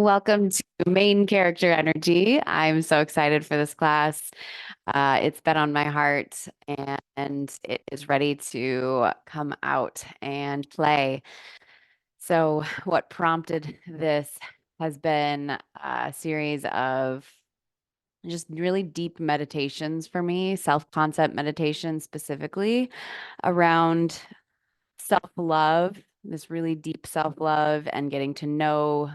Welcome to Main Character Energy. I'm so excited for this class. It's been on my heart and it is ready to come out and play. So, what prompted this has been a series of just really deep meditations for me, self-concept meditation specifically around self-love, this really deep self-love and getting to know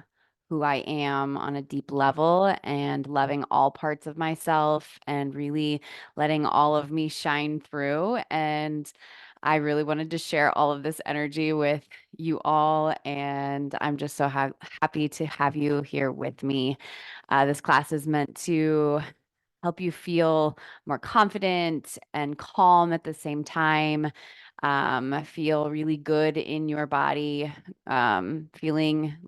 who I am on a deep level and loving all parts of myself and really letting all of me shine through. And I really wanted to share all of this energy with you all. And I'm just so happy to have you here with me. This class is meant to help you feel more confident and calm at the same time. Feel really good in your body, feeling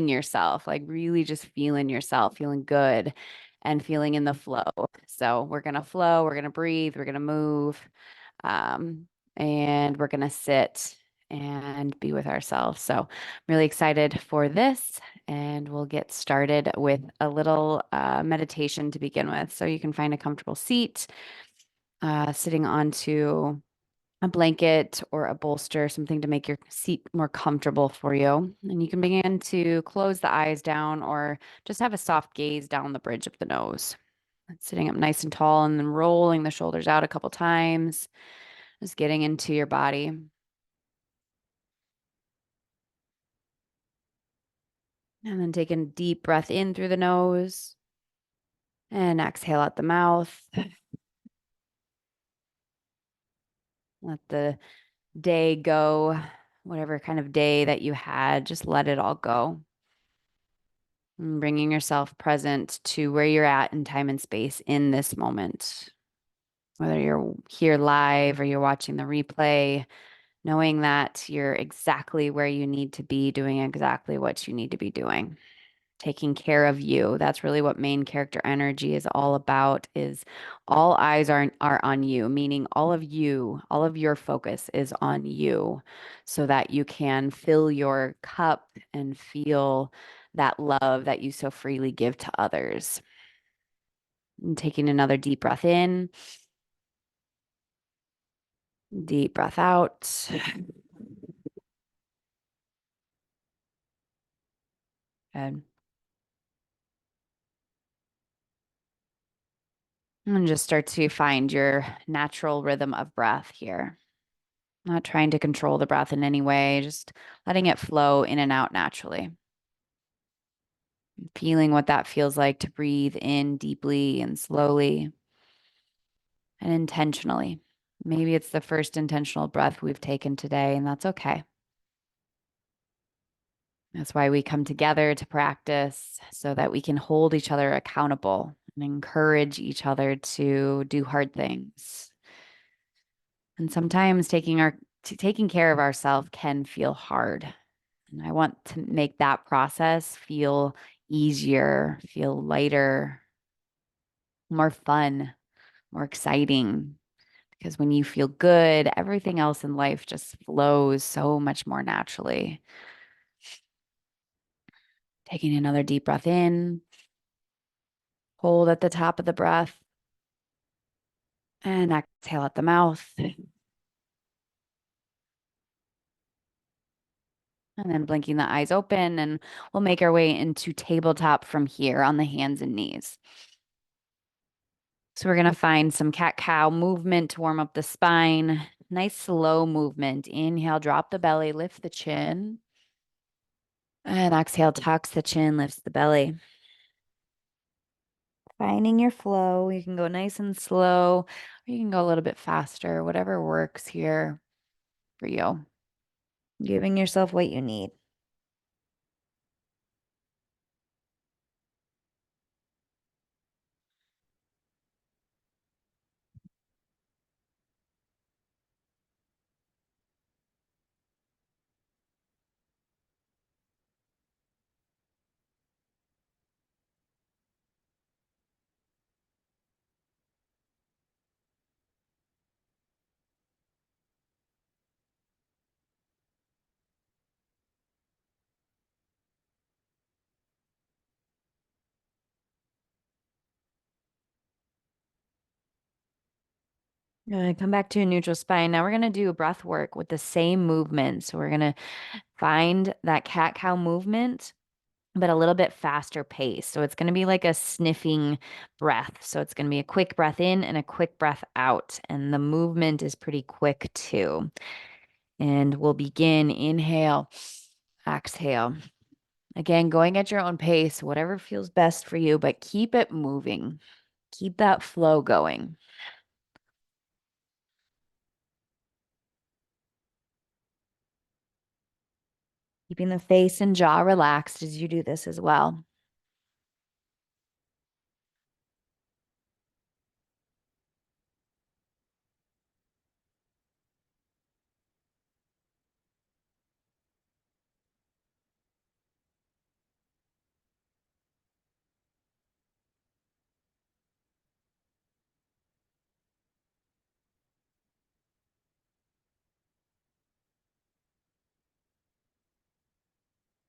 yourself, like really just feeling yourself, feeling good and feeling in the flow. So we're going to flow, we're going to breathe, we're going to move, um, and we're going to sit and be with ourselves. So I'm really excited for this, and we'll get started with a little meditation to begin with. So you can find a comfortable seat, sitting onto a blanket or a bolster, something to make your seat more comfortable for you. And you can begin to close the eyes down or just have a soft gaze down the bridge of the nose. Sitting up nice and tall and then rolling the shoulders out a couple times, just getting into your body. And then taking a deep breath in through the nose and exhale out the mouth. Let the day go, whatever kind of day that you had, just let it all go. And bringing yourself present to where you're at in time and space in this moment. Whether you're here live or you're watching the replay, knowing that you're exactly where you need to be, doing exactly what you need to be doing. Taking care of you. That's really what main character energy is all about, is all eyes are on you, meaning all of you, all of your focus is on you so that you can fill your cup and feel that love that you so freely give to others. And taking another deep breath in, deep breath out. And just start to find your natural rhythm of breath here. Not trying to control the breath in any way, just letting it flow in and out naturally. Feeling what that feels like to breathe in deeply and slowly and intentionally. Maybe it's the first intentional breath we've taken today, and that's okay. That's why we come together to practice so that we can hold each other accountable and encourage each other to do hard things. And sometimes taking care of ourselves can feel hard. And I want to make that process feel easier, feel lighter, more fun, more exciting. Because when you feel good, everything else in life just flows so much more naturally. Taking another deep breath in, hold at the top of the breath, and exhale at the mouth. And then blinking the eyes open, and we'll make our way into tabletop from here on the hands and knees. So we're going to find some cat-cow movement to warm up the spine. Nice slow movement. Inhale, drop the belly, lift the chin. And exhale, tucks the chin, lifts the belly. Finding your flow. You can go nice and slow, or you can go a little bit faster, whatever works here for you. Giving yourself what you need. Come back to a neutral spine. Now we're going to do breath work with the same movement. So we're going to find that cat-cow movement, but a little bit faster pace. So it's going to be like a sniffing breath. So it's going to be a quick breath in and a quick breath out. And the movement is pretty quick too. And we'll begin. Inhale, exhale. Again, going at your own pace, whatever feels best for you, but keep it moving. Keep that flow going. Keeping the face and jaw relaxed as you do this as well.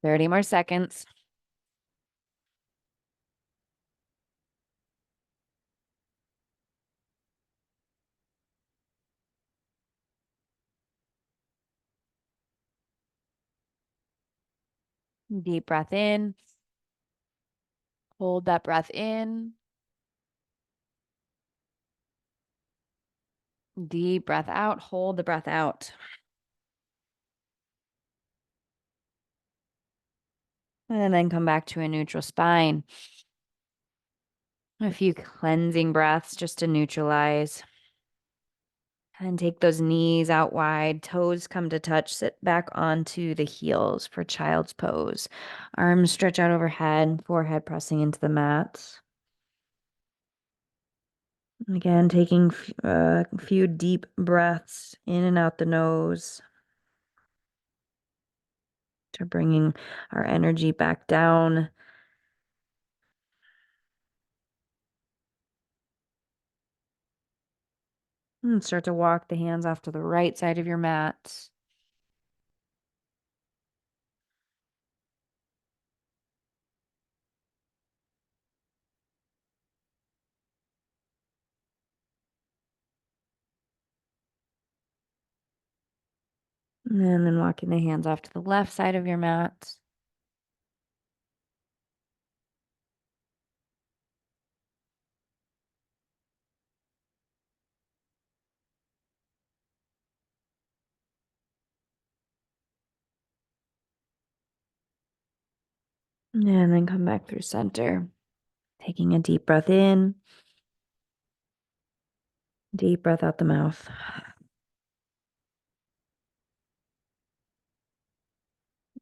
30 more seconds. Deep breath in. Hold that breath in. Deep breath out. Hold the breath out. And then come back to a neutral spine. A few cleansing breaths just to neutralize. And take those knees out wide, toes come to touch, sit back onto the heels for child's pose. Arms stretch out overhead, forehead pressing into the mat. Again, taking a few deep breaths in and out the nose to bringing our energy back down. And start to walk the hands off to the right side of your mat. And then walking the hands off to the left side of your mat. And then come back through center. Taking a deep breath in. Deep breath out the mouth.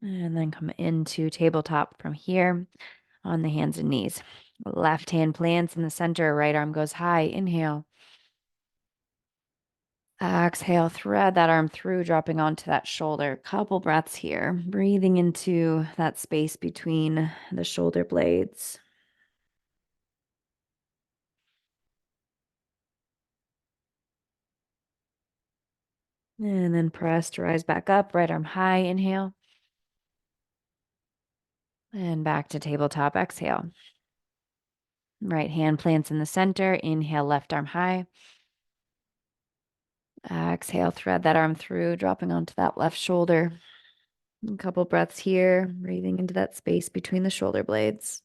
And then come into tabletop from here on the hands and knees. Left hand plants in the center, right arm goes high. Inhale. Exhale, thread that arm through, dropping onto that shoulder. Couple breaths here, breathing into that space between the shoulder blades. And then press to rise back up, right arm high. Inhale. And back to tabletop. Exhale. Right hand plants in the center. Inhale, left arm high. Exhale, thread that arm through, dropping onto that left shoulder. A couple breaths here, breathing into that space between the shoulder blades.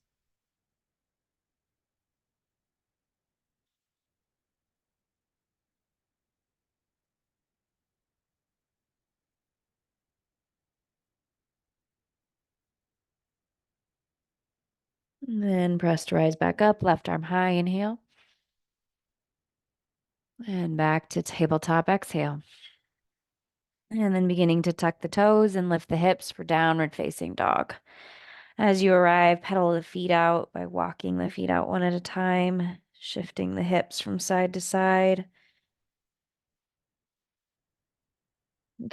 And then press to rise back up, left arm high. Inhale. And back to tabletop. Exhale. And then beginning to tuck the toes and lift the hips for downward facing dog. As you arrive, pedal the feet out by walking the feet out one at a time, shifting the hips from side to side,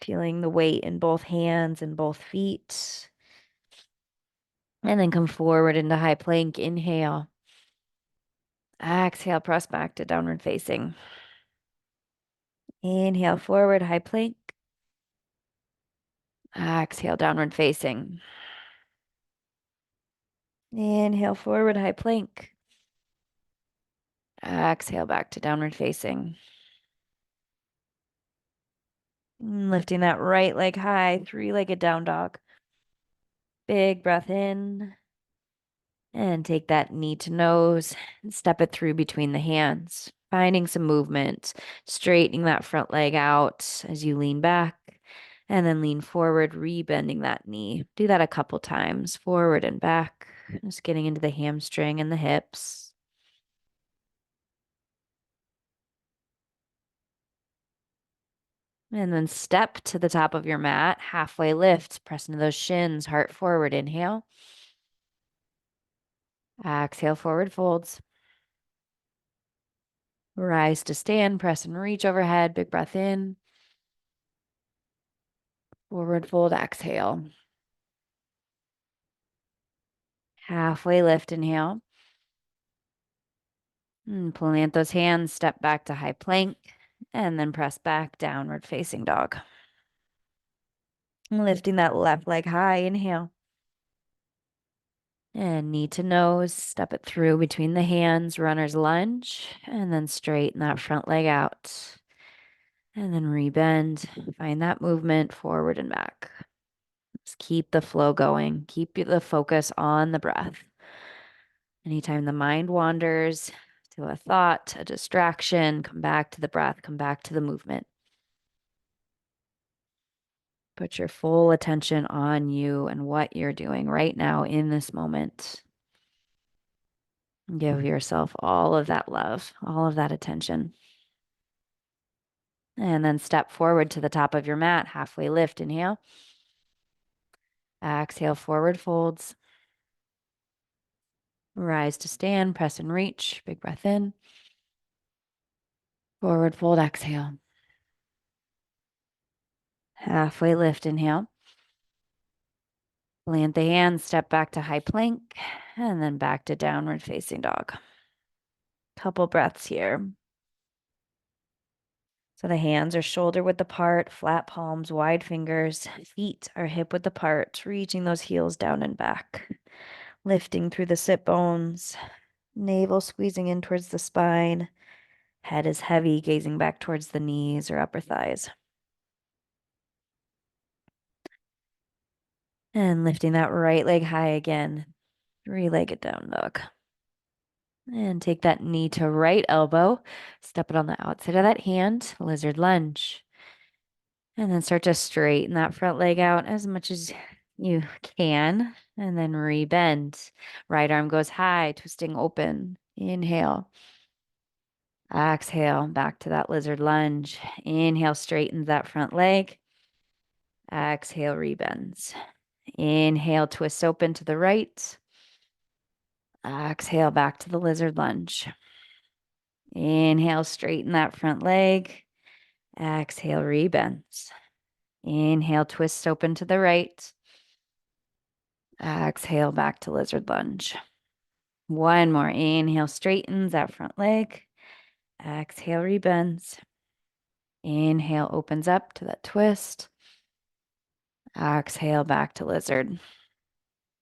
feeling the weight in both hands and both feet. And then come forward into high plank. Inhale. Exhale, press back to downward facing. Inhale, forward, high plank. Exhale, downward facing. Inhale, forward, high plank. Exhale, back to downward facing. Lifting that right leg high, three-legged down dog. Big breath in. And take that knee to nose and step it through between the hands, finding some movement, straightening that front leg out as you lean back and then lean forward, rebending that knee. Do that a couple times, forward and back, just getting into the hamstring and the hips. And then step to the top of your mat, halfway lift, press into those shins, heart forward, inhale. Exhale, forward folds. Rise to stand, press and reach overhead, big breath in. Forward fold, exhale. Halfway lift, inhale. And plant those hands, step back to high plank, and then press back, downward facing dog. Lifting that left leg high, inhale. And knee to nose, step it through between the hands, runner's lunge, and then straighten that front leg out. And then rebend, find that movement forward and back. Just keep the flow going, keep the focus on the breath. Anytime the mind wanders to a thought, a distraction, come back to the breath, come back to the movement. Put your full attention on you and what you're doing right now in this moment. Give yourself all of that love, all of that attention. And then step forward to the top of your mat, halfway lift, inhale. Exhale, forward folds. Rise to stand, press and reach, big breath in. Forward fold, exhale. Halfway lift, inhale. Plant the hands, step back to high plank, and then back to downward facing dog. Couple breaths here. So the hands are shoulder width apart, flat palms, wide fingers. Feet are hip width apart, reaching those heels down and back. Lifting through the sit bones, navel squeezing in towards the spine. Head is heavy, gazing back towards the knees or upper thighs. And lifting that right leg high again, three-legged down dog. And take that knee to right elbow, step it on the outside of that hand, lizard lunge. And then start to straighten that front leg out as much as you can. And then rebend. Right arm goes high, twisting open. Inhale. Exhale, back to that lizard lunge. Inhale, straightens that front leg. Exhale, rebends. Inhale, twist open to the right. Exhale, back to the lizard lunge. Inhale, straighten that front leg. Exhale, rebends. Inhale, twist open to the right. Exhale, back to lizard lunge. One more. Inhale, straightens that front leg. Exhale, rebends. Inhale, opens up to that twist. Exhale, back to lizard.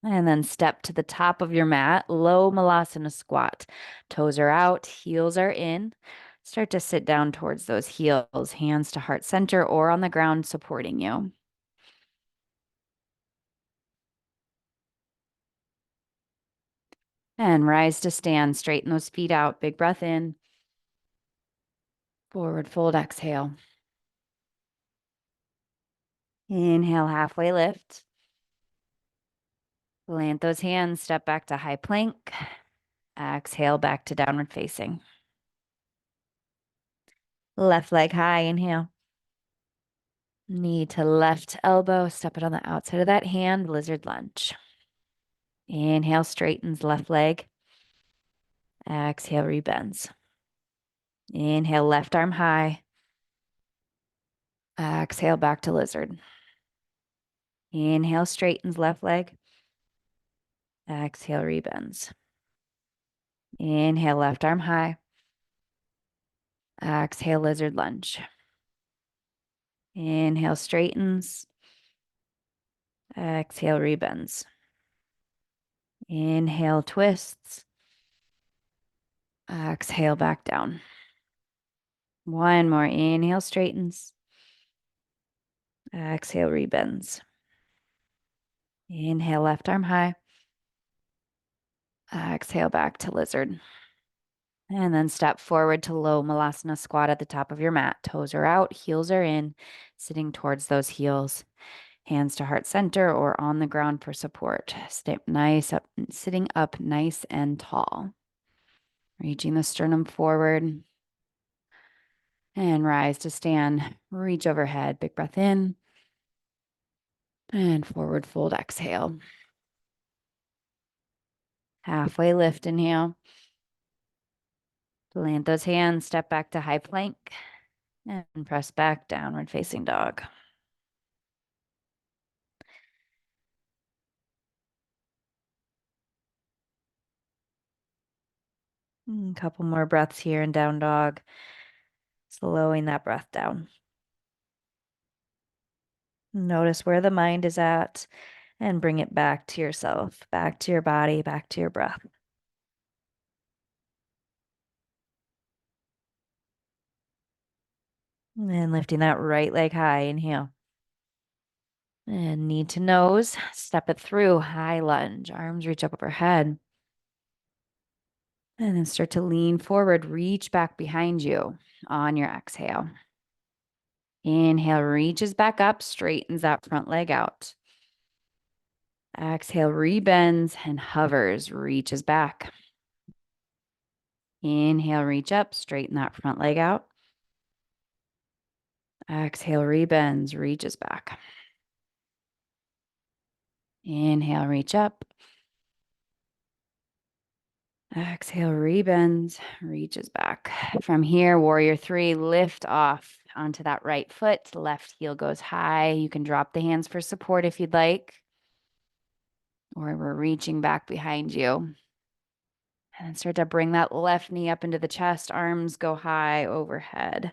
And then step to the top of your mat, low malasana squat. Toes are out, heels are in. Start to sit down towards those heels, hands to heart center or on the ground supporting you. And rise to stand, straighten those feet out. Big breath in. Forward fold, exhale. Inhale, halfway lift. Plant those hands, step back to high plank. Exhale, back to downward facing. Left leg high, inhale. Knee to left elbow, step it on the outside of that hand, lizard lunge. Inhale, straightens left leg. Exhale, rebends. Inhale, left arm high. Exhale, back to lizard. Inhale, straightens left leg. Exhale, rebends. Inhale, left arm high. Exhale, lizard lunge. Inhale, straightens. Exhale, rebends. Inhale, twists. Exhale, back down. One more. Inhale, straightens. Exhale, rebends. Inhale, left arm high. Exhale back to lizard. And then step forward to low malasana squat at the top of your mat. Toes are out, heels are in, sitting towards those heels. Hands to heart center or on the ground for support. Stay nice up, sitting up nice and tall. Reaching the sternum forward. And rise to stand. Reach overhead. Big breath in. And forward fold, exhale. Halfway lift, inhale. Plant those hands, step back to high plank. And press back, downward facing dog. A couple more breaths here in down dog. Slowing that breath down. Notice where the mind is at and bring it back to yourself, back to your body, back to your breath. And lifting that right leg high, inhale. And knee to nose, step it through, high lunge, arms reach up overhead. And then start to lean forward, reach back behind you on your exhale. Inhale, reaches back up, straightens that front leg out. Exhale, rebends and hovers, reaches back. Inhale, reach up, straighten that front leg out. Exhale, rebends, reaches back. Inhale, reach up. Exhale, rebends, reaches back. From here, warrior three, lift off onto that right foot. Left heel goes high. You can drop the hands for support if you'd like. Or we're reaching back behind you. And start to bring that left knee up into the chest. Arms go high overhead.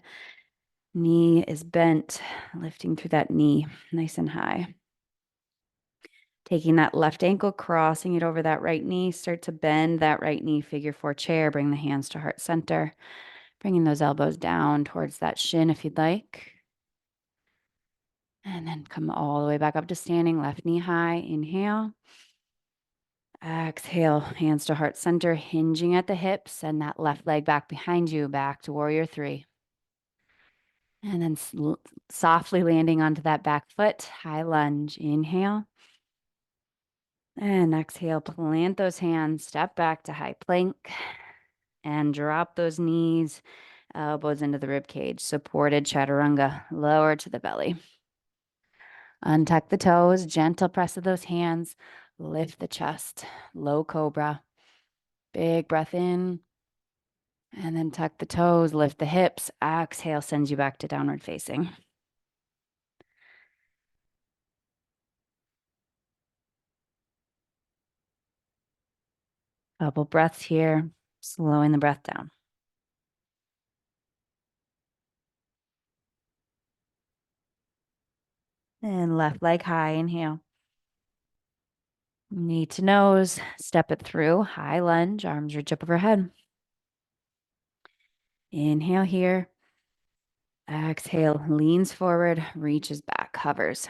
Knee is bent, lifting through that knee, nice and high. Taking that left ankle, crossing it over that right knee. Start to bend that right knee, figure four chair. Bring the hands to heart center. Bringing those elbows down towards that shin if you'd like. And then come all the way back up to standing, left knee high. Inhale. Exhale, hands to heart center, hinging at the hips. Send that left leg back behind you, back to warrior three. And then softly landing onto that back foot, high lunge. Inhale. And exhale, plant those hands, step back to high plank. And drop those knees, elbows into the rib cage, supported chaturanga, lower to the belly. Untuck the toes, gentle press of those hands, lift the chest, low cobra. Big breath in, and then tuck the toes, lift the hips. Exhale sends you back to downward facing. Couple breaths here, slowing the breath down. And left leg high, inhale. Knee to nose, step it through, high lunge, arms reach up overhead. Inhale here. Exhale, leans forward, reaches back, hovers.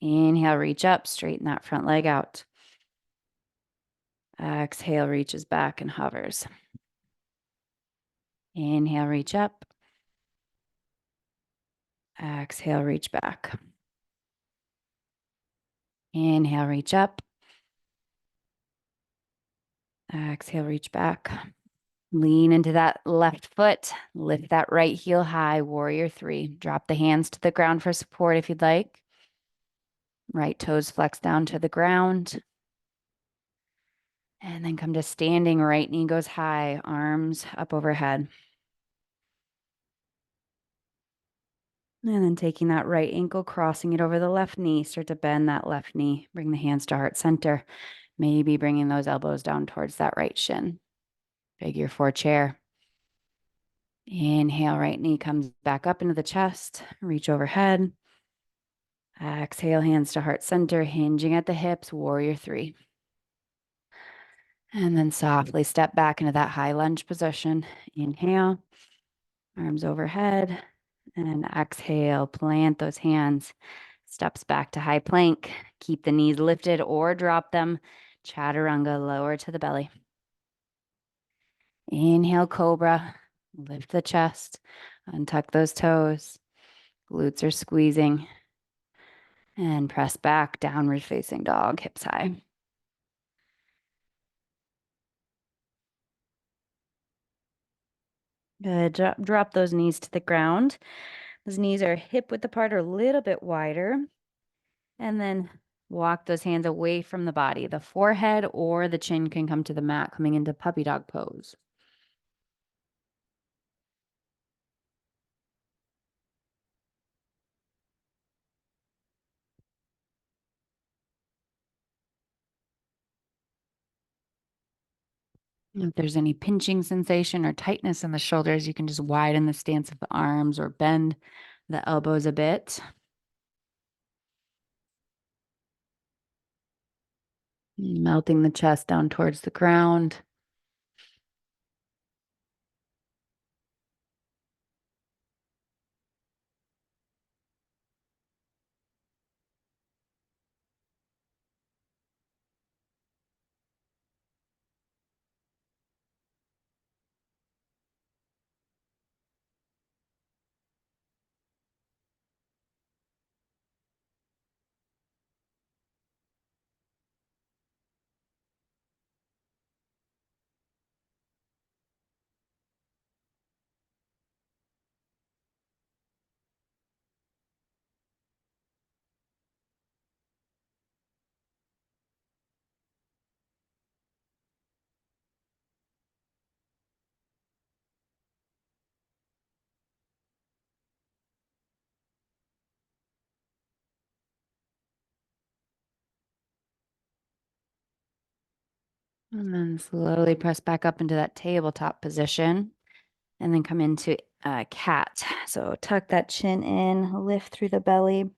Inhale, reach up, straighten that front leg out. Exhale, reaches back and hovers. Inhale, reach up. Exhale, reach back. Inhale, reach up. Exhale, reach back. Lean into that left foot. Lift that right heel high, warrior three. Drop the hands to the ground for support if you'd like. Right toes flex down to the ground. And then come to standing, right knee goes high, arms up overhead. And then taking that right ankle, crossing it over the left knee, start to bend that left knee. Bring the hands to heart center. Maybe bringing those elbows down towards that right shin. Figure four chair. Inhale, right knee comes back up into the chest. Reach overhead. Exhale, hands to heart center, hinging at the hips, warrior three. And then softly step back into that high lunge position. Inhale, arms overhead. And exhale, plant those hands. Steps back to high plank. Keep the knees lifted or drop them. Chaturanga, lower to the belly. Inhale, cobra. Lift the chest. Untuck those toes. Glutes are squeezing. And press back, downward facing dog, hips high. Good. Drop those knees to the ground. Those knees are hip width apart or a little bit wider. And then walk those hands away from the body. The forehead or the chin can come to the mat, coming into puppy dog pose. If there's any pinching sensation or tightness in the shoulders, you can just widen the stance of the arms or bend the elbows a bit. Melting the chest down towards the ground. And then slowly press back up into that tabletop position. And then come into cat. So tuck that chin in, lift through the belly,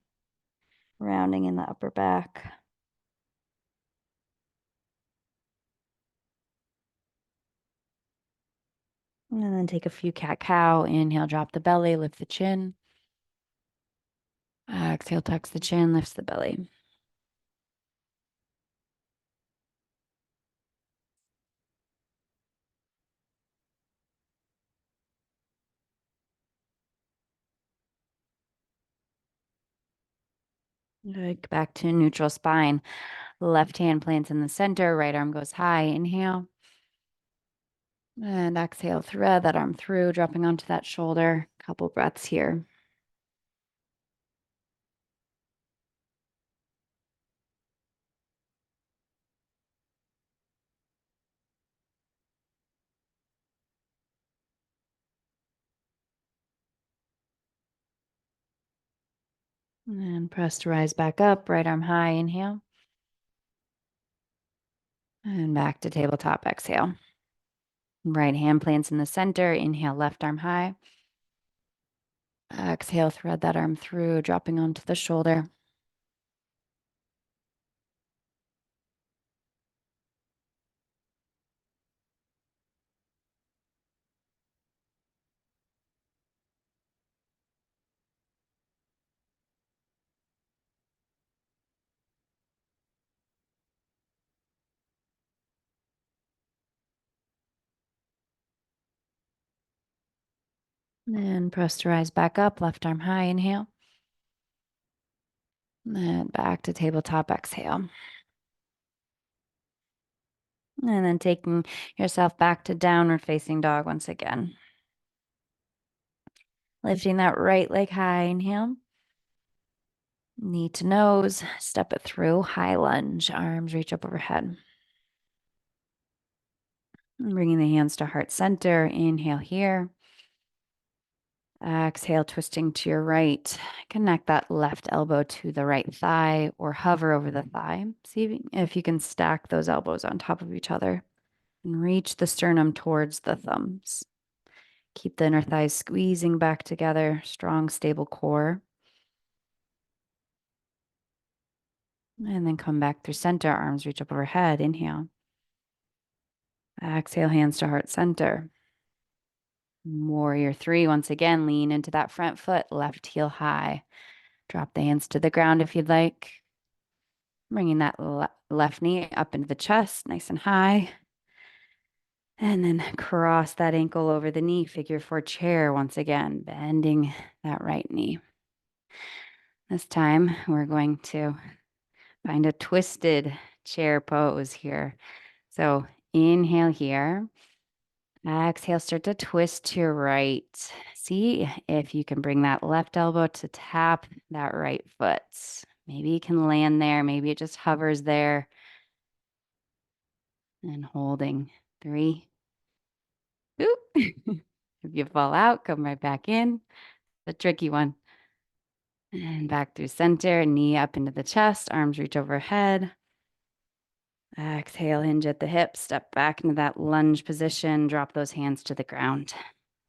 rounding in the upper back. And then take a few cat-cow. Inhale, drop the belly, lift the chin. Exhale, tucks the chin, lifts the belly. Good. Back to neutral spine. Left hand plants in the center, right arm goes high. Inhale. And exhale, thread that arm through, dropping onto that shoulder. Couple breaths here. And press to rise back up, right arm high. Inhale. And back to tabletop. Exhale. Right hand plants in the center. Inhale, left arm high. Exhale, thread that arm through, dropping onto the shoulder. And press to rise back up, left arm high. Inhale. And back to tabletop. Exhale. And then taking yourself back to downward facing dog once again. Lifting that right leg high. Inhale. Knee to nose. Step it through. High lunge. Arms reach up overhead. And bringing the hands to heart center. Inhale here. Exhale, twisting to your right. Connect that left elbow to the right thigh or hover over the thigh. See if you can stack those elbows on top of each other and reach the sternum towards the thumbs. Keep the inner thighs squeezing back together, strong, stable core. And then come back through center, arms reach up overhead. Inhale. Exhale, hands to heart center. Warrior three, once again, lean into that front foot, left heel high. Drop the hands to the ground if you'd like. Bringing that left knee up into the chest, nice and high. And then cross that ankle over the knee, figure four chair once again, bending that right knee. This time we're going to find a twisted chair pose here. So inhale here. Exhale, start to twist to your right. See if you can bring that left elbow to tap that right foot. Maybe you can land there. Maybe it just hovers there. And holding. 3. Oop. If you fall out, come right back in. The tricky one. And back through center, knee up into the chest, arms reach overhead. Exhale, hinge at the hips, step back into that lunge position, drop those hands to the ground.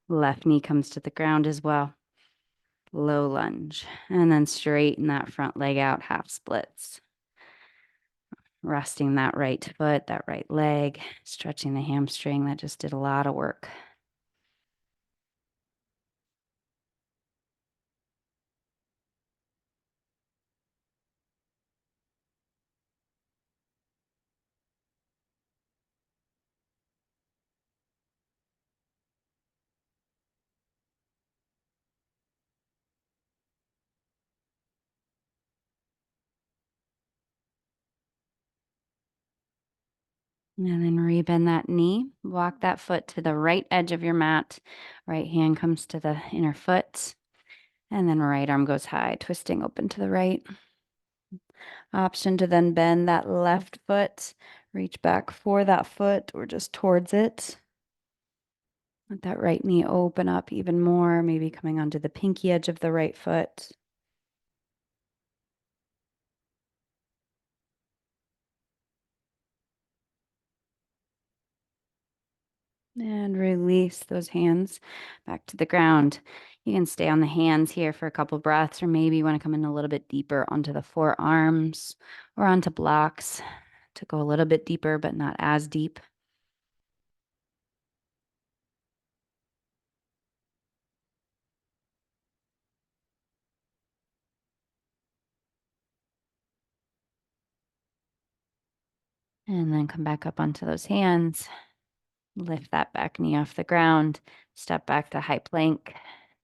Left knee comes to the ground as well. Low lunge, and then straighten that front leg out, half splits. Resting that right foot, that right leg, stretching the hamstring. That just did a lot of work. And then rebend that knee, walk that foot to the right edge of your mat. Right hand comes to the inner foot, and then right arm goes high, twisting open to the right. Option to then bend that left foot, reach back for that foot or just towards it. Let that right knee open up even more, maybe coming onto the pinky edge of the right foot. And release those hands back to the ground. You can stay on the hands here for a couple breaths, or maybe you want to come in a little bit deeper onto the forearms or onto blocks to go a little bit deeper, but not as deep. And then come back up onto those hands. Lift that back knee off the ground. Step back to high plank.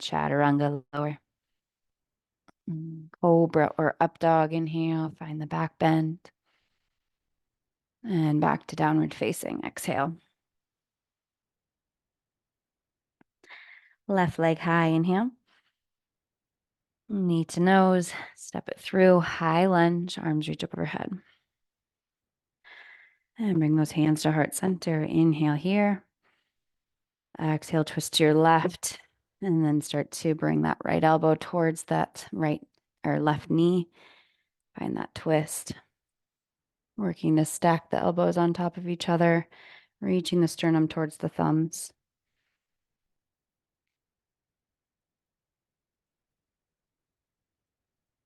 Chaturanga lower. Cobra or up dog. Inhale. Find the back bend. And back to downward facing. Exhale. Left leg high. Inhale. Knee to nose. Step it through. High lunge. Arms reach up overhead. And bring those hands to heart center. Inhale here. Exhale, twist to your left. And then start to bring that right elbow towards that right or left knee. Find that twist. Working to stack the elbows on top of each other, reaching the sternum towards the thumbs.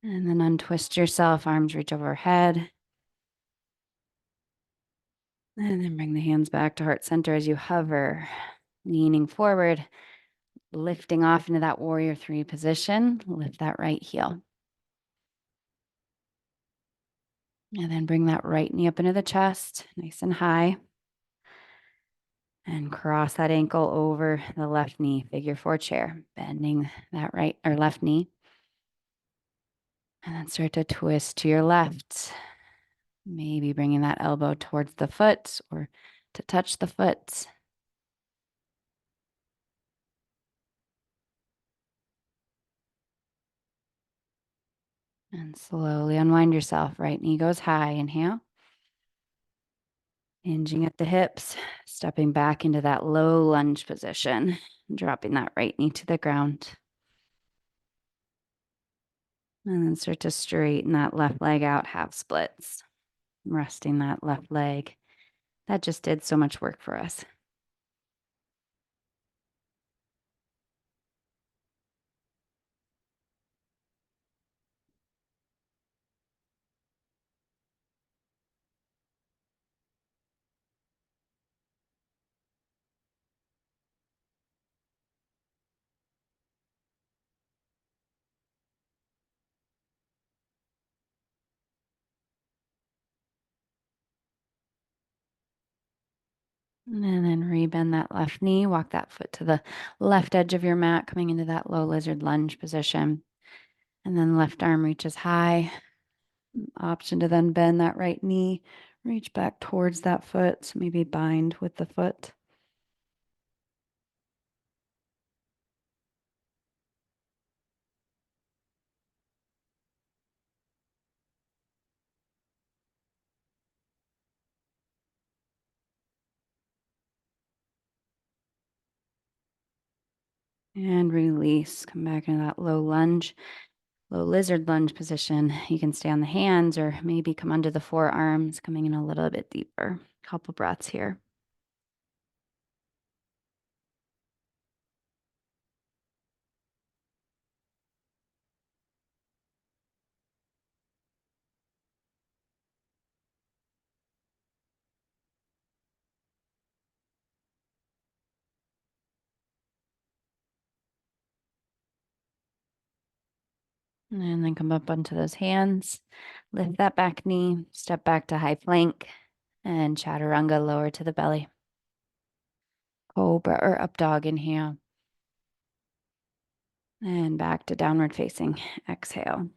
And then untwist yourself, arms reach overhead. And then bring the hands back to heart center as you hover, leaning forward, lifting off into that warrior three position. Lift that right heel. And then bring that right knee up into the chest, nice and high. And cross that ankle over the left knee, figure four chair, bending that right or left knee. And then start to twist to your left. Maybe bringing that elbow towards the foot or to touch the foot. And slowly unwind yourself. Right knee goes high. Inhale. Hinging at the hips, stepping back into that low lunge position, dropping that right knee to the ground. And then start to straighten that left leg out, half splits. Resting that left leg. That just did so much work for us. And then rebend that left knee, walk that foot to the left edge of your mat, coming into that low lizard lunge position. And then left arm reaches high. Option to then bend that right knee, reach back towards that foot, so maybe bind with the foot. And release. Come back into that low lunge, low lizard lunge position. You can stay on the hands or maybe come under the forearms, coming in a little bit deeper. Couple breaths here. And then come up onto those hands. Lift that back knee, step back to high plank, and chaturanga, lower to the belly. Cobra or up dog, inhale. And back to downward facing, exhale.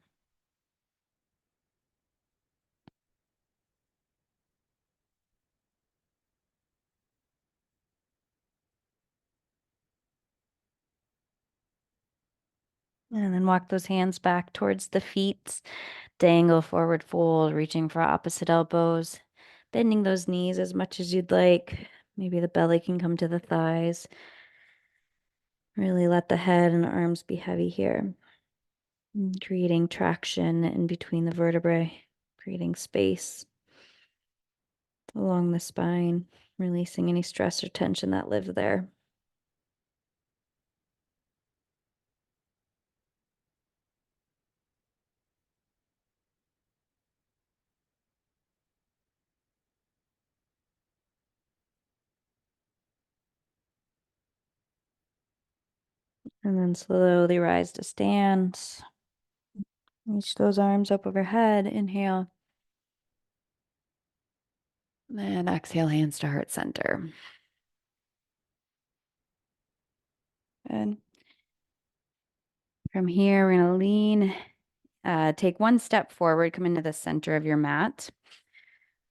And then walk those hands back towards the feet. Dangle forward fold, reaching for opposite elbows. Bending those knees as much as you'd like. Maybe the belly can come to the thighs. Really let the head and arms be heavy here. And creating traction in between the vertebrae, creating space along the spine, releasing any stress or tension that lives there. And then slowly rise to stand. Reach those arms up overhead. Inhale. And exhale, hands to heart center. Good. From here, we're going to lean, take one step forward, come into the center of your mat.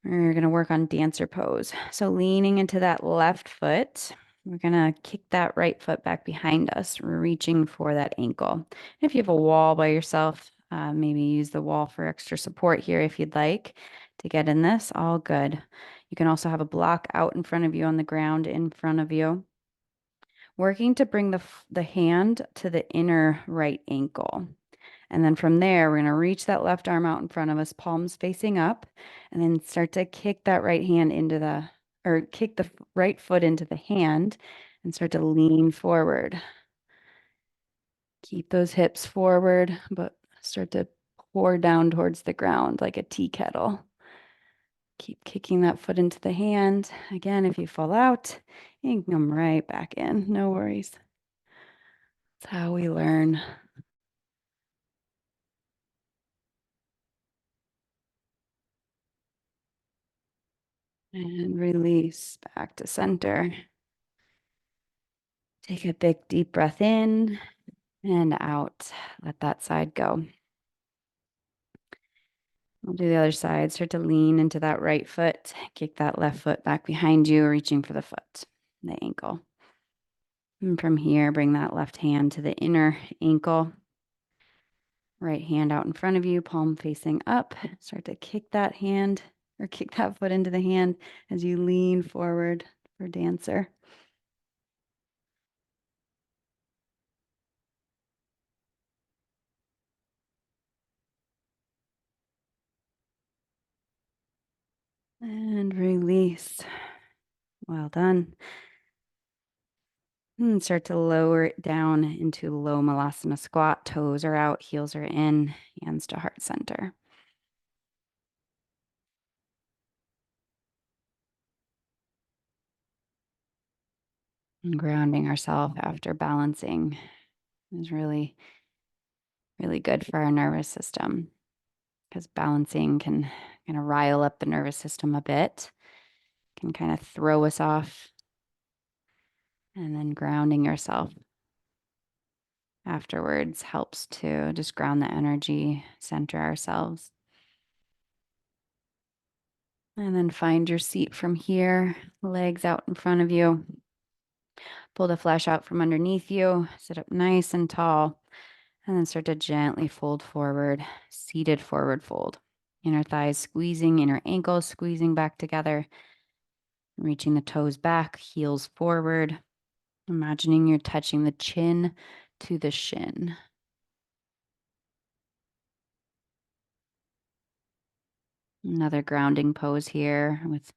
We're going to work on dancer pose. So leaning into that left foot, we're going to kick that right foot back behind us. We're reaching for that ankle. If you have a wall by yourself, maybe use the wall for extra support here if you'd like to get in this. All good. You can also have a block out in front of you on the ground in front of you. Working to bring the hand to the inner right ankle. And then from there, we're going to reach that left arm out in front of us, palms facing up, and then start to kick that right hand or kick the right foot into the hand and start to lean forward. Keep those hips forward, but start to pour down towards the ground like a tea kettle. Keep kicking that foot into the hand. Again, if you fall out, you can come right back in. No worries. That's how we learn. And release back to center. Take a big deep breath in and out. Let that side go. We'll do the other side. Start to lean into that right foot. Kick that left foot back behind you, reaching for the foot, the ankle. And from here, bring that left hand to the inner ankle. Right hand out in front of you, palm facing up. Start to kick that hand or kick that foot into the hand as you lean forward for dancer. And release. Well done. And start to lower it down into low malasana squat. Toes are out, heels are in, hands to heart center. And grounding ourselves after balancing is really, really good for our nervous system because balancing can kind of rile up the nervous system a bit. can kind of throw us off. And then grounding yourself afterwards helps to just ground the energy, center ourselves. And then find your seat from here, legs out in front of you. Pull the flesh out from underneath you, sit up nice and tall, and then start to gently fold forward, seated forward fold. Inner thighs squeezing, inner ankles squeezing back together, reaching the toes back, heels forward. Imagining you're touching the chin to the shin. Another grounding pose here with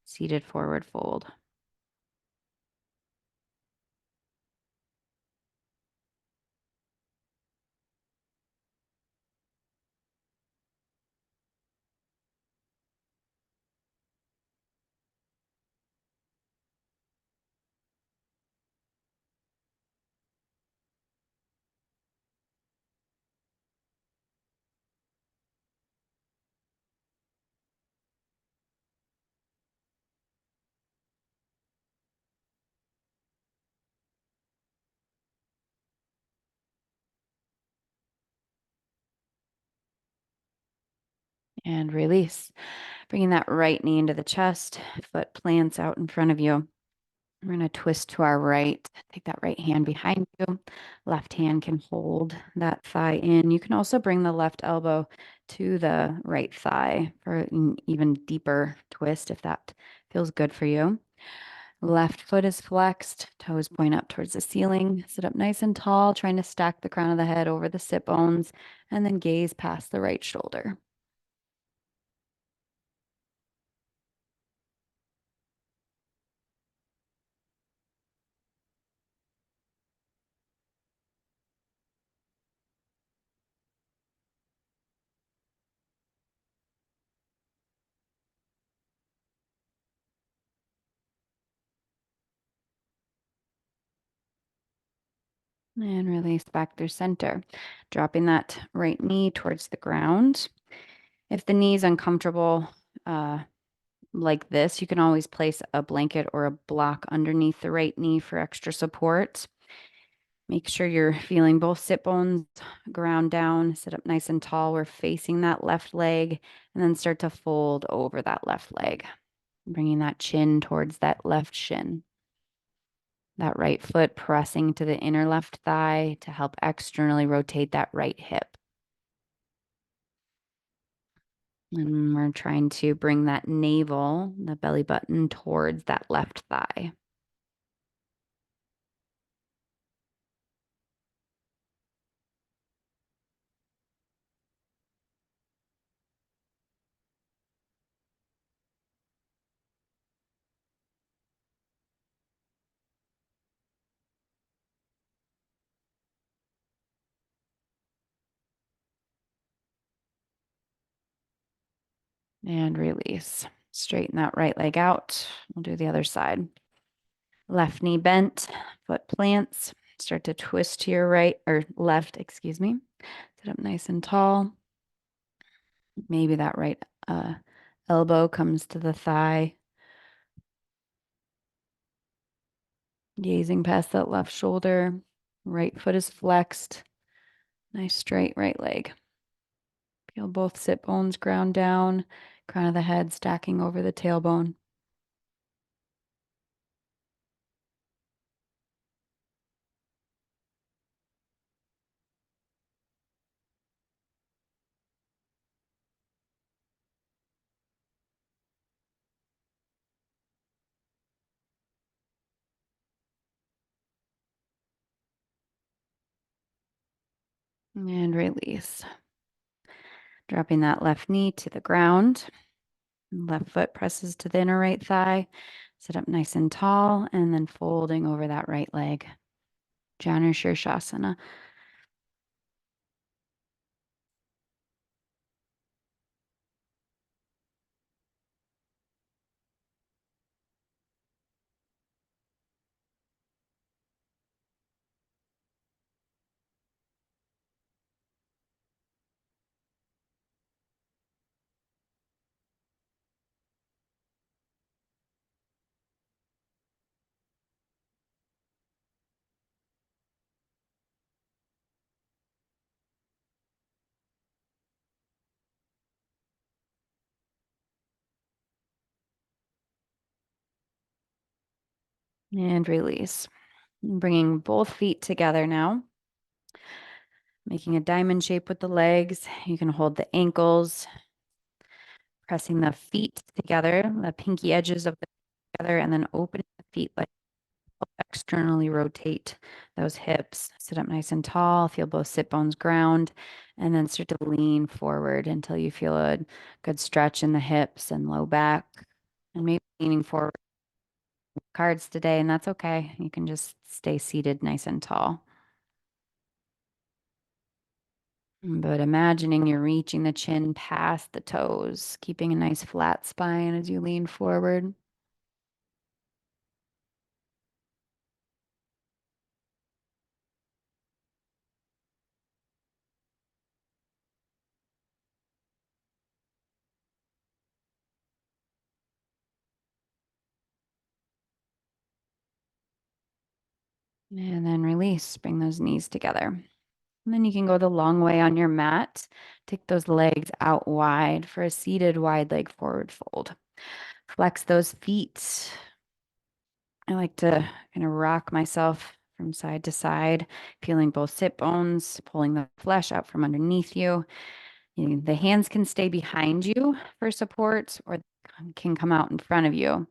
seated forward fold. And release. Bringing that right knee into the chest, foot plants out in front of you. We're going to twist to our right. Take that right hand behind you. Left hand can hold that thigh in. You can also bring the left elbow to the right thigh for an even deeper twist if that feels good for you. Left foot is flexed, toes point up towards the ceiling. Sit up nice and tall, trying to stack the crown of the head over the sit bones, and then gaze past the right shoulder. And release back through center. Dropping that right knee towards the ground. If the knee is uncomfortable, like this, you can always place a blanket or a block underneath the right knee for extra support. Make sure you're feeling both sit bones ground down, sit up nice and tall. We're facing that left leg, and then start to fold over that left leg, bringing that chin towards that left shin. That right foot pressing to the inner left thigh to help externally rotate that right hip. And we're trying to bring that navel, the belly button, towards that left thigh. And release. Straighten that right leg out. We'll do the other side. Left knee bent, foot plants. Start to twist to your right or left, excuse me. Sit up nice and tall. Maybe that right elbow comes to the thigh. Gazing past that left shoulder. Right foot is flexed. Nice straight right leg. Feel both sit bones ground down. Crown of the head stacking over the tailbone. And release. Dropping that left knee to the ground. Left foot presses to the inner right thigh. Sit up nice and tall, and then folding over that right leg. Janu Shirshasana. And release. Bringing both feet together now, making a diamond shape with the legs. You can hold the ankles, pressing the feet together, the pinky edges of the together, and then opening the feet like externally rotate those hips. Sit up nice and tall, feel both sit bones ground, and then start to lean forward until you feel a good stretch in the hips and low back, and maybe leaning forward cards today, and that's okay. You can just stay seated nice and tall. But imagining you're reaching the chin past the toes, keeping a nice flat spine as you lean forward. And then release, bring those knees together. And then you can go the long way on your mat. Take those legs out wide for a seated wide leg forward fold. Flex those feet. I like to kind of rock myself from side to side, feeling both sit bones, pulling the flesh out from underneath you. The hands can stay behind you for support or can come out in front of you.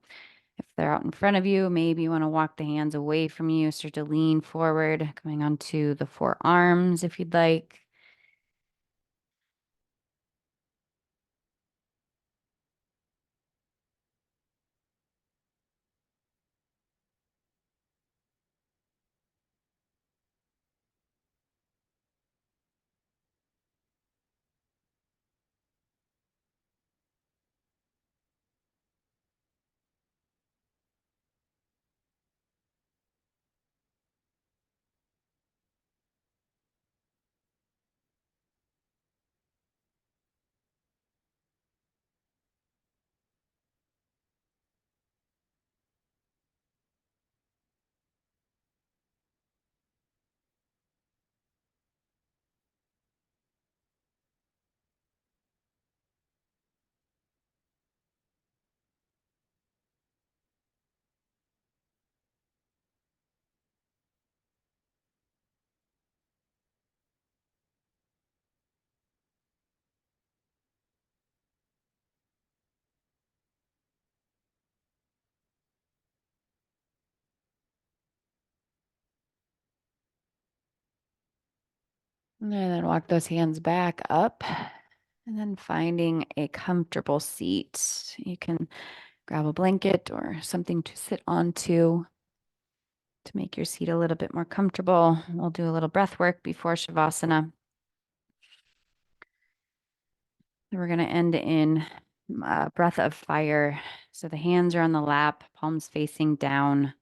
If they're out in front of you, maybe you want to walk the hands away from you, start to lean forward, coming onto the forearms if you'd like. And then walk those hands back up and then finding a comfortable seat. You can grab a blanket or something to sit onto to make your seat a little bit more comfortable. We'll do a little breath work before Shavasana. We're going to end in breath of fire. So the hands are on the lap, palms facing down.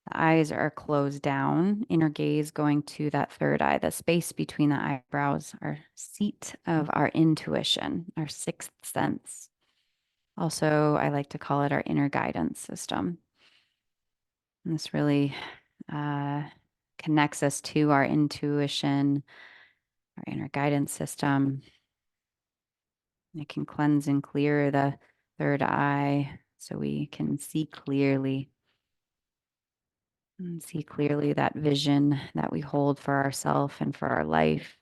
The eyes are closed down, inner gaze going to that third eye, the space between the eyebrows, our seat of our intuition, our sixth sense. Also, I like to call it our inner guidance system. And this really uh, connects us to our intuition, our inner guidance system. It can cleanse and clear the third eye so we can see clearly and see clearly that vision that we hold for ourselves and for our life.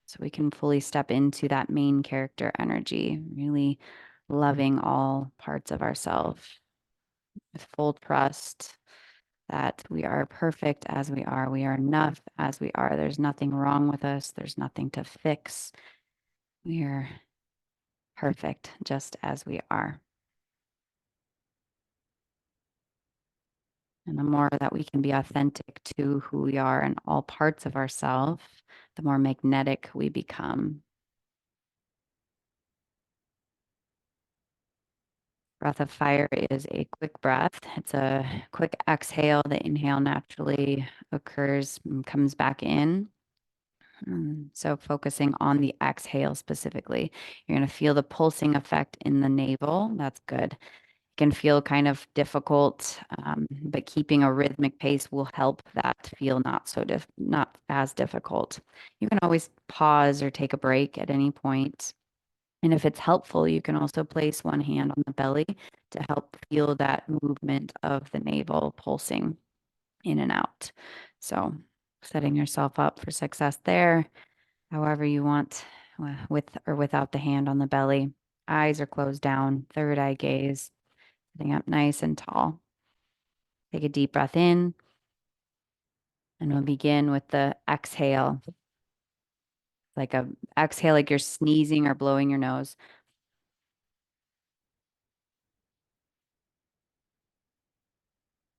So we can fully step into that main character energy, really loving all parts of ourselves with full trust that we are perfect as we are. We are enough as we are. There's nothing wrong with us. There's nothing to fix. We are perfect just as we are. And the more that we can be authentic to who we are in all parts of ourselves, the more magnetic we become. Breath of fire is a quick breath. It's a quick exhale. The inhale naturally occurs and comes back in. So focusing on the exhale specifically, you're going to feel the pulsing effect in the navel. That's good. It can feel kind of difficult, but keeping a rhythmic pace will help that feel not as difficult. You can always pause or take a break at any point. And if it's helpful, you can also place one hand on the belly to help feel that movement of the navel pulsing. in and out. So setting yourself up for success there, however you want, with or without the hand on the belly. Eyes are closed down, third eye gaze, sitting up nice and tall. Take a deep breath in, and we'll begin with the exhale, like a exhale, like you're sneezing or blowing your nose.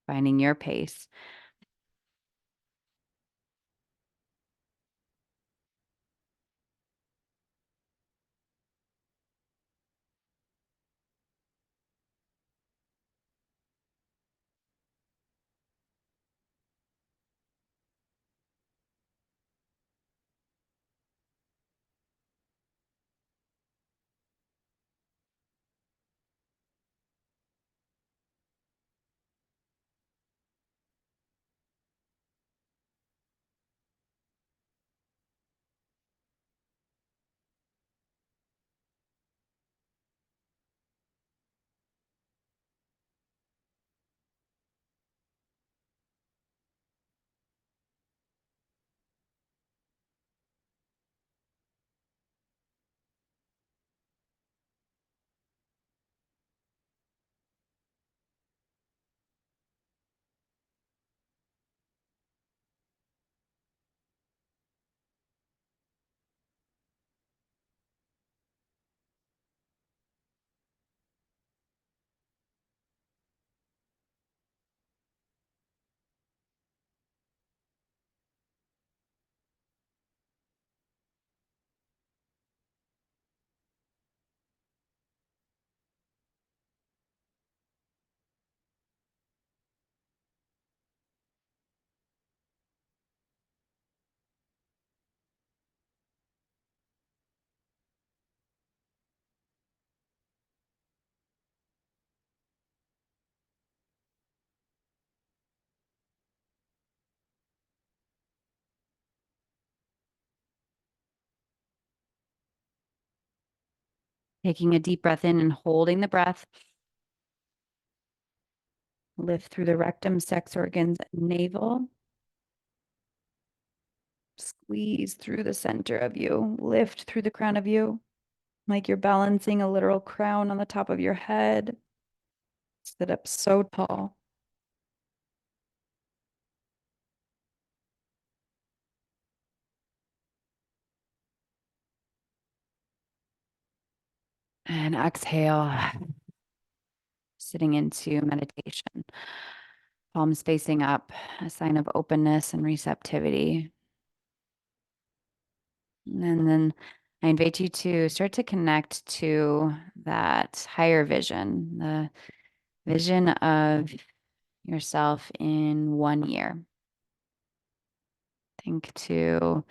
Finding your pace. Taking a deep breath in and holding the breath. Lift through the rectum, sex organs, navel. Squeeze through the center of you. Lift through the crown of you, like you're balancing a literal crown on the top of your head. Sit up so tall. And exhale, sitting into meditation. Palms facing up, a sign of openness and receptivity. And then I invite you to start to connect to that higher vision, the vision of yourself in 1 year. Think to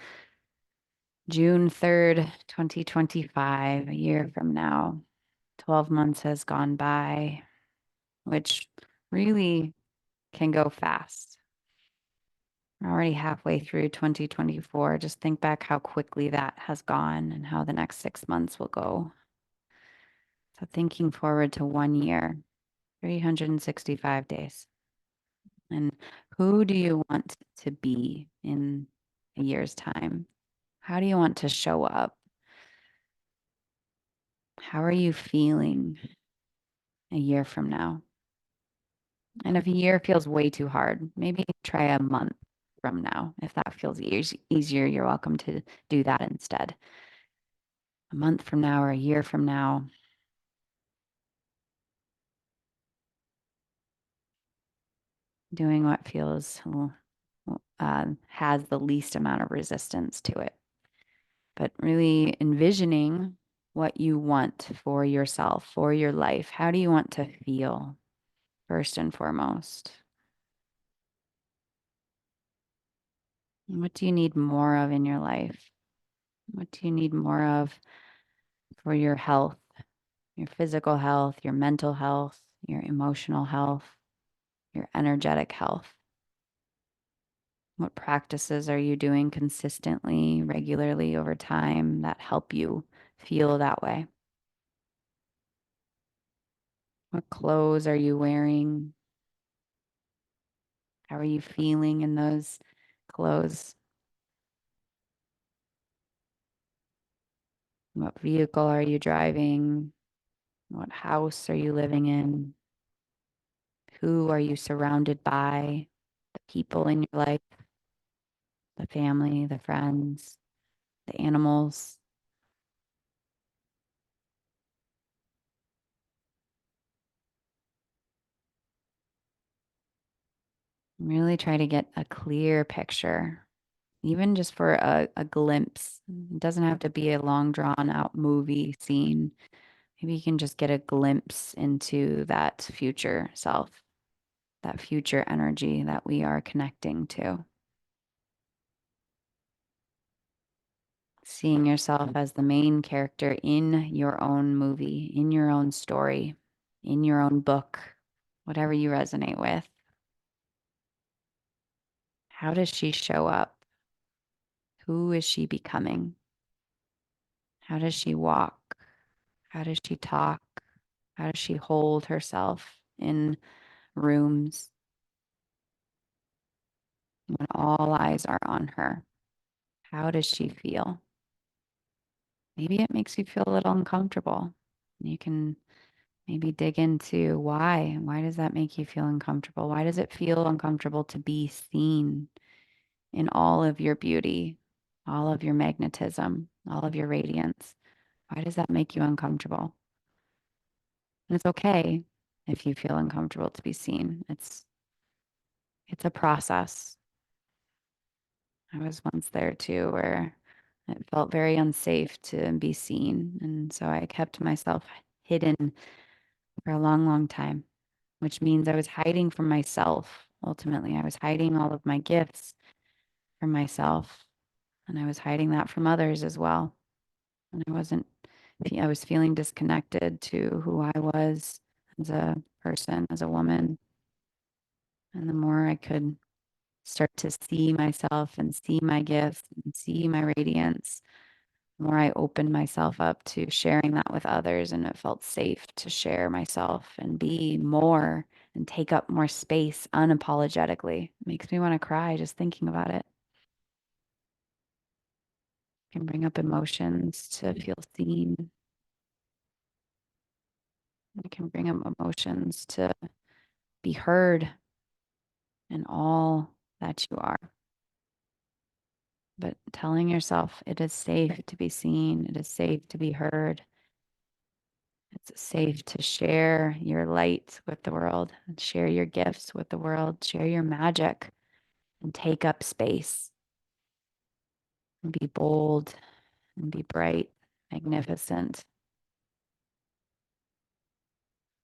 June 3rd, 2025, a year from now. 12 months has gone by, which really can go fast. We're already halfway through 2024. Just think back how quickly that has gone and how the next 6 months will go. So thinking forward to 1 year, 365 days. And who do you want to be in a year's time? How do you want to show up? How are you feeling a year from now? And if a year feels way too hard, maybe try a month from now. If that feels easier, you're welcome to do that instead. A month from now or a year from now, doing what feels has the least amount of resistance to it. But really envisioning what you want for yourself, for your life. How do you want to feel first and foremost? What do you need more of in your life? What do you need more of for your health, your physical health, your mental health, your emotional health, your energetic health? What practices are you doing consistently, regularly over time that help you feel that way? What clothes are you wearing? How are you feeling in those clothes? What vehicle are you driving? What house are you living in? Who are you surrounded by? The people in your life, the family, the friends, the animals. Really try to get a clear picture, even just for a glimpse. It doesn't have to be a long drawn out movie scene. Maybe you can just get a glimpse into that future self, that future energy that we are connecting to. Seeing yourself as the main character in your own movie, in your own story, in your own book, whatever you resonate with. How does she show up? Who is she becoming? How does she walk? How does she talk? How does she hold herself in rooms when all eyes are on her? How does she feel? Maybe it makes you feel a little uncomfortable. You can maybe dig into why. Why does that make you feel uncomfortable? Why does it feel uncomfortable to be seen in all of your beauty, all of your magnetism, all of your radiance? Why does that make you uncomfortable? And it's okay if you feel uncomfortable to be seen. It's a process. I was once there too, where it felt very unsafe to be seen. And so I kept myself hidden for a long, long time, which means I was hiding from myself. Ultimately, I was hiding all of my gifts from myself, and I was hiding that from others as well. And I was feeling disconnected to who I was as a person, as a woman. And the more I could start to see myself and see my gifts and see my radiance, the more I opened myself up to sharing that with others. And it felt safe to share myself and be more and take up more space unapologetically. It makes me want to cry just thinking about it. It can bring up emotions to feel seen. It can bring up emotions to be heard in all that you are. But telling yourself it is safe to be seen, it is safe to be heard, it's safe to share your light with the world, and share your gifts with the world, share your magic, and take up space and be bold and be bright, magnificent.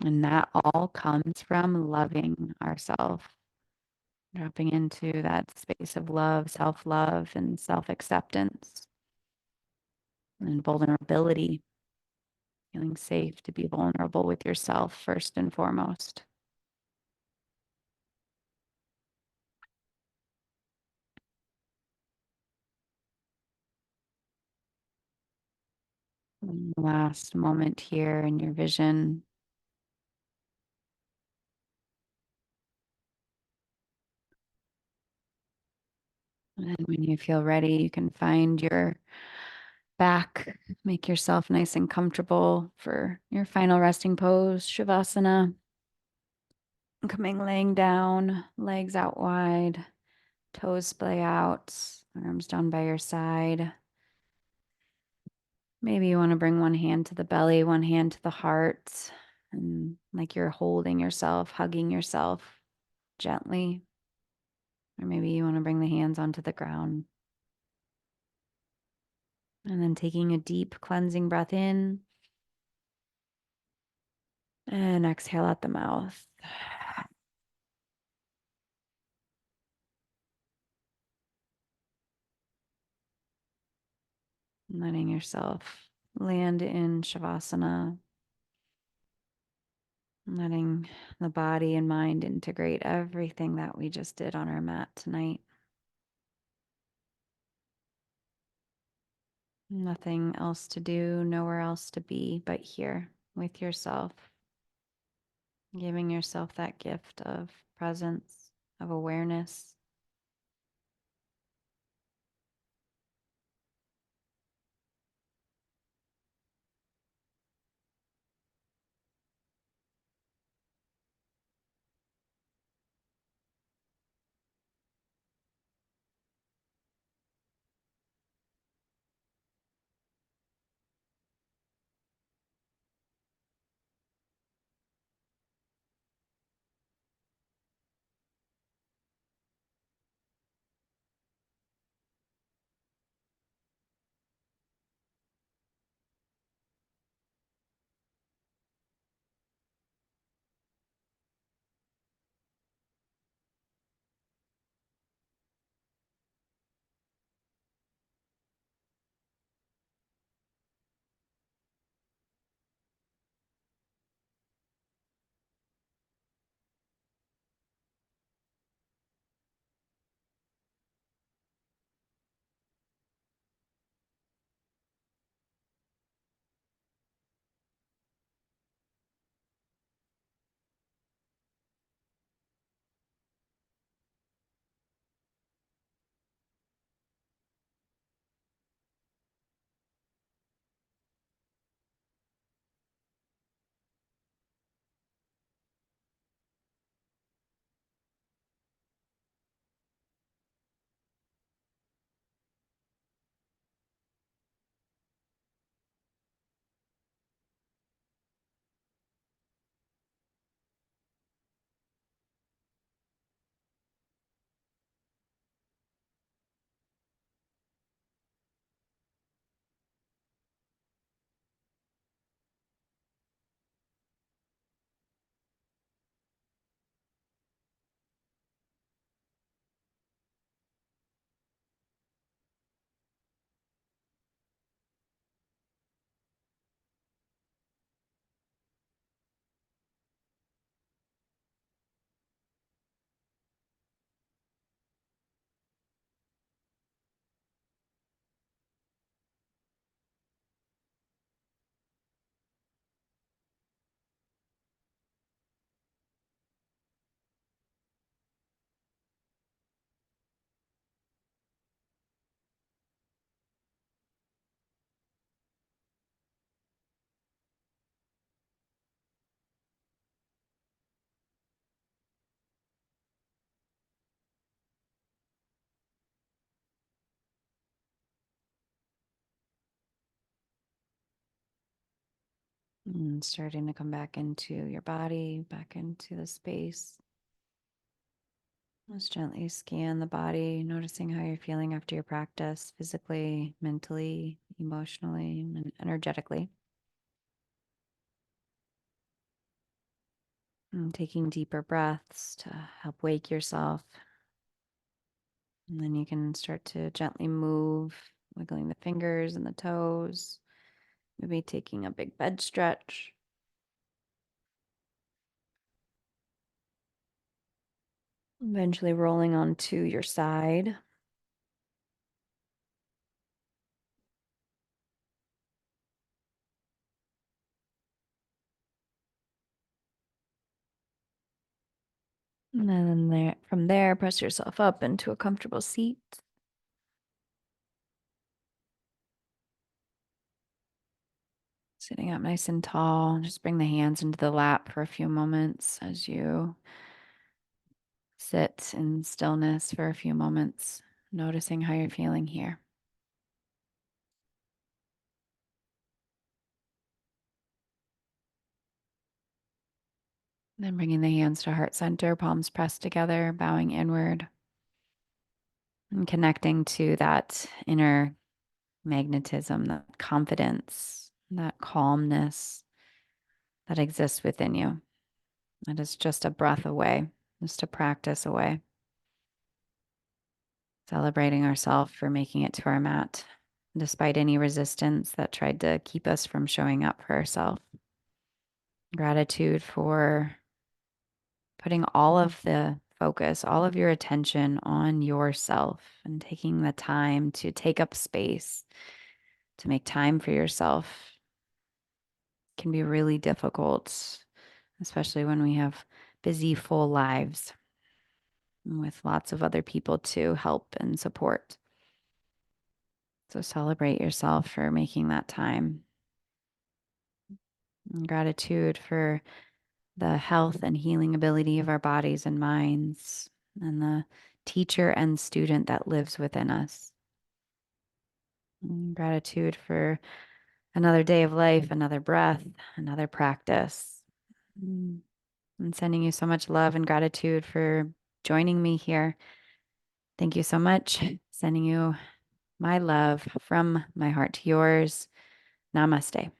And that all comes from loving ourselves, dropping into that space of love, self-love, and self-acceptance and vulnerability, feeling safe to be vulnerable with yourself first and foremost. And last moment here in your vision. And then when you feel ready, you can find your back, make yourself nice and comfortable for your final resting pose, Shavasana. Coming laying down, legs out wide, toes splay out, arms down by your side. Maybe you want to bring one hand to the belly, one hand to the heart, and like you're holding yourself, hugging yourself gently. Or maybe you want to bring the hands onto the ground. And then taking a deep cleansing breath in and exhale out the mouth. Letting yourself land in Shavasana, letting the body and mind integrate everything that we just did on our mat tonight. Nothing else to do, nowhere else to be but here with yourself, giving yourself that gift of presence, of awareness. And starting to come back into your body, back into the space. Just gently scan the body, noticing how you're feeling after your practice, physically, mentally, emotionally, and energetically. And taking deeper breaths to help wake yourself. And then you can start to gently move, wiggling the fingers and the toes, maybe taking a big bed stretch. Eventually rolling onto your side. And then from there, press yourself up into a comfortable seat. Sitting up nice and tall. Just bring the hands into the lap for a few moments as you sit in stillness for a few moments, noticing how you're feeling here. Then bringing the hands to heart center, palms pressed together, bowing inward, and connecting to that inner magnetism, that confidence, that calmness that exists within you. That is just a breath away, just a practice away. Celebrating ourselves for making it to our mat, despite any resistance that tried to keep us from showing up for ourselves. Gratitude for putting all of the focus, all of your attention on yourself and taking the time to take up space, to make time for yourself can be really difficult, especially when we have busy, full lives. with lots of other people to help and support. So celebrate yourself for making that time. And gratitude for the health and healing ability of our bodies and minds, and the teacher and student that lives within us. And gratitude for another day of life, another breath, another practice. Mm. And sending you so much love and gratitude for joining me here. Thank you so much. Sending you my love from my heart to yours. Namaste.